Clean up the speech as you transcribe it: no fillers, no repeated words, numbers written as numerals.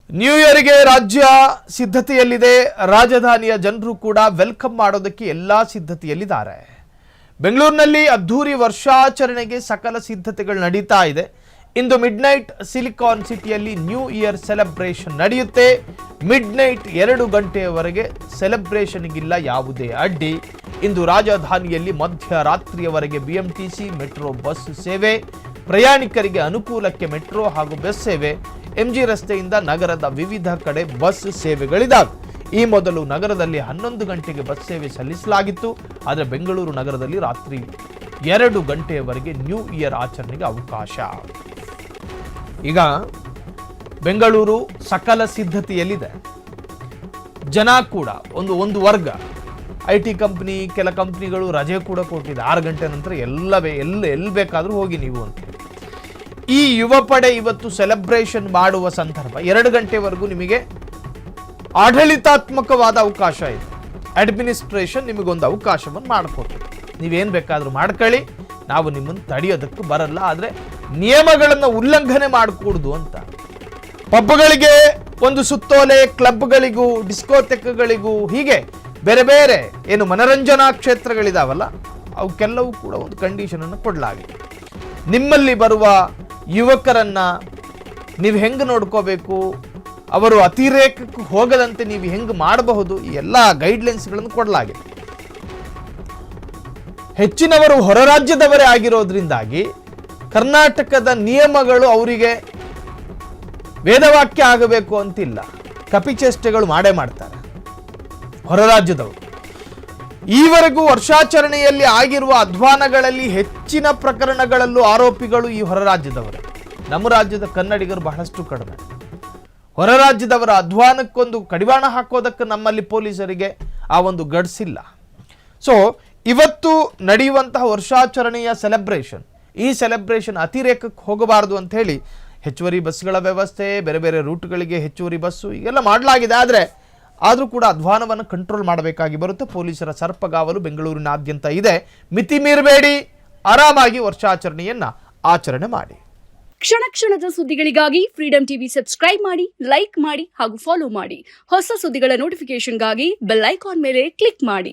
New ಇಯರ್ಗೆ ರಾಜ್ಯ ಸಿದ್ಧತೆಯಲ್ಲಿದೆ. ರಾಜಧಾನಿಯ ಜನರು ಕೂಡ ವೆಲ್ಕಮ್ ಮಾಡೋದಕ್ಕೆ ಎಲ್ಲಾ ಸಿದ್ಧತೆಯಲ್ಲಿದ್ದಾರೆ. ಬೆಂಗಳೂರಿನಲ್ಲಿ ಅದ್ಧೂರಿ ವರ್ಷಾಚರಣೆಗೆ ಸಕಲ ಸಿದ್ಧತೆಗಳು ನಡೀತಾ ಇದೆ. ಇಂದು ಮಿಡ್ನೈಟ್ ಸಿಲಿಕಾನ್ ಸಿಟಿಯಲ್ಲಿ ನ್ಯೂ ಇಯರ್ ಸೆಲೆಬ್ರೇಷನ್ ನಡೆಯುತ್ತೆ. ಮಿಡ್ನೈಟ್ 2 ಗಂಟೆಯವರೆಗೆ ಸೆಲೆಬ್ರೇಷನ್ಗಿಲ್ಲ ಯಾವುದೇ ಅಡ್ಡಿ. ಇಂದು ರಾಜಧಾನಿಯಲ್ಲಿ ಮಧ್ಯರಾತ್ರಿಯವರೆಗೆ ಬಿಎಂಟಿಸಿ ಮೆಟ್ರೋ ಬಸ್ ಸೇವೆ, ಪ್ರಯಾಣಿಕರಿಗೆ ಅನುಕೂಲಕ್ಕೆ ಮೆಟ್ರೋ ಹಾಗೂ ಬಸ್ ಸೇವೆ, ಎಂಜಿ ರಸ್ತೆಯಿಂದ ನಗರದ ವಿವಿಧ ಕಡೆ ಬಸ್ ಸೇವೆಗಳಿದ್ದಾವೆ. ಈ ಮೊದಲು ನಗರದಲ್ಲಿ 11 ಗಂಟೆಗೆ ಬಸ್ ಸೇವೆ ಸಲ್ಲಿಸಲಾಗಿತ್ತು. ಆದರೆ ಬೆಂಗಳೂರು ನಗರದಲ್ಲಿ ರಾತ್ರಿ 2 ಗಂಟೆಯವರೆಗೆ ನ್ಯೂ ಇಯರ್ ಆಚರಣೆಗೆ ಅವಕಾಶ. ಈಗ ಬೆಂಗಳೂರು ಸಕಲ ಸಿದ್ಧತೆಯಲ್ಲಿದೆ. ಜನ ಕೂಡ ಒಂದು ವರ್ಗ IT ಕಂಪ್ನಿ, ಕೆಲ ಕಂಪ್ನಿಗಳು ರಜೆ ಕೂಡ ಕೊಟ್ಟಿದೆ. 6 ಗಂಟೆ ನಂತರ ಎಲ್ಲಿ ಬೇಕಾದರೂ ಹೋಗಿ ನೀವು ಅಂತ. ಈ ಯುವ ಪಡೆ ಇವತ್ತು ಸೆಲೆಬ್ರೇಷನ್ ಮಾಡುವ ಸಂದರ್ಭ 2 ಗಂಟೆವರೆಗೂ ನಿಮಗೆ ಆಡಳಿತಾತ್ಮಕವಾದ ಅವಕಾಶ ಇದೆ. ಅಡ್ಮಿನಿಸ್ಟ್ರೇಷನ್ ನಿಮಗೊಂದು ಅವಕಾಶವನ್ನು ಮಾಡಿಕೊಡ್ತದೆ. ನೀವೇನು ಬೇಕಾದರೂ ಮಾಡ್ಕೊಳ್ಳಿ, ನಾವು ನಿಮ್ಮನ್ನು ತಡೆಯೋದಕ್ಕೆ ಬರಲ್ಲ. ಆದರೆ ನಿಯಮಗಳನ್ನು ಉಲ್ಲಂಘನೆ ಮಾಡಕೂಡ್ದು ಅಂತ. ಪಬ್ಗಳಿಗೆ ಒಂದು ಸುತ್ತೋಲೆ, ಕ್ಲಬ್ಗಳಿಗೂ ಡಿಸ್ಕೋಥೆಕ್ಗಳಿಗೂ ಹೀಗೆ ಬೇರೆ ಬೇರೆ ಏನು ಮನರಂಜನಾ ಕ್ಷೇತ್ರಗಳಿದಾವಲ್ಲ, ಅವಕ್ಕೆಲ್ಲವೂ ಕೂಡ ಒಂದು ಕಂಡೀಷನ್ ಅನ್ನು ಕೊಡಲಾಗಿದೆ. ನಿಮ್ಮಲ್ಲಿ ಬರುವ ಯುವಕರನ್ನ ನೀವು ಹೆಂಗೆ ನೋಡ್ಕೋಬೇಕು, ಅವರು ಅತಿರೇಕಕ್ಕೆ ಹೋಗದಂತೆ ನೀವು ಹೆಂಗೆ ಮಾಡಬಹುದು, ಈ ಎಲ್ಲ ಗೈಡ್ಲೈನ್ಸ್ಗಳನ್ನು ಕೊಡಲಾಗಿದೆ. ಹೆಚ್ಚಿನವರು ಹೊರ ರಾಜ್ಯದವರೇ ಆಗಿರೋದ್ರಿಂದಾಗಿ ಕರ್ನಾಟಕದ ನಿಯಮಗಳು ಅವರಿಗೆ ವೇದವಾಕ್ಯ ಆಗಬೇಕು ಅಂತಿಲ್ಲ. ಕಪಿಚೇಷ್ಟೆಗಳು ಮಾಡೇ ಮಾಡ್ತಾರೆ ಹೊರ ರಾಜ್ಯದವರು. ಈವರೆಗೂ ವರ್ಷಾಚರಣೆಯಲ್ಲಿ ಆಗಿರುವ ಅಧ್ವಾನಗಳಲ್ಲಿ ಹೆಚ್ಚಿನ ಪ್ರಕರಣಗಳಲ್ಲೂ ಆರೋಪಿಗಳು ಈ ಹೊರ ರಾಜ್ಯದವರೇ. ನಮ್ಮ ರಾಜ್ಯದ ಕನ್ನಡಿಗರು ಬಹಳಷ್ಟು ಕಡಿಮೆ. ಹೊರ ರಾಜ್ಯದವರ ಅಧ್ವಾನಕ್ಕೊಂದು ಕಡಿವಾಣ ಹಾಕೋದಕ್ಕೆ ನಮ್ಮಲ್ಲಿ ಪೊಲೀಸರಿಗೆ ಆ ಒಂದು ಗಡ್ಸಿಲ್ಲ. ಸೊ ಇವತ್ತು ನಡೆಯುವಂತಹ ವರ್ಷಾಚರಣೆಯ ಸೆಲೆಬ್ರೇಷನ್, ಈ ಸೆಲೆಬ್ರೇಷನ್ ಅತಿರೇಕಕ್ಕೆ ಹೋಗಬಾರದು ಅಂತ ಹೇಳಿ ಹೆಚ್ಚುವರಿ ಬಸ್ಗಳ ವ್ಯವಸ್ಥೆ, ಬೇರೆ ಬೇರೆ ರೂಟ್ಗಳಿಗೆ ಹೆಚ್ಚುವರಿ ಬಸ್ಸು ಈಗೆಲ್ಲ ಮಾಡಲಾಗಿದೆ. ಆದರೂ ಕೂಡ ಅಧ್ವಾನವನ್ನು ಕಂಟ್ರೋಲ್ ಮಾಡಬೇಕಾಗಿ ಬರುತ್ತೆ. ಪೊಲೀಸರ ಸರ್ಪಗಾವಲು ಬೆಂಗಳೂರಿನಾದ್ಯಂತ ಇದೆ. ಮಿತಿ ಮೀರಬೇಡಿ, ಆರಾಮಾಗಿ ವರ್ಷಾಚರಣೆಯನ್ನ ಆಚರಣೆ ಮಾಡಿ. ಕ್ಷಣ ಕ್ಷಣದ ಸುದ್ದಿಗಳಿಗಾಗಿ ಫ್ರೀಡಂ ಟಿವಿ ಸಬ್ಸ್ಕ್ರೈಬ್ ಮಾಡಿ, ಲೈಕ್ ಮಾಡಿ ಹಾಗೂ ಫಾಲೋ ಮಾಡಿ. ಹೊಸ ಸುದ್ದಿಗಳ ನೋಟಿಫಿಕೇಶನ್ಗಾಗಿ ಬೆಲ್ ಐಕಾನ್ ಮೇಲೆ ಕ್ಲಿಕ್ ಮಾಡಿ.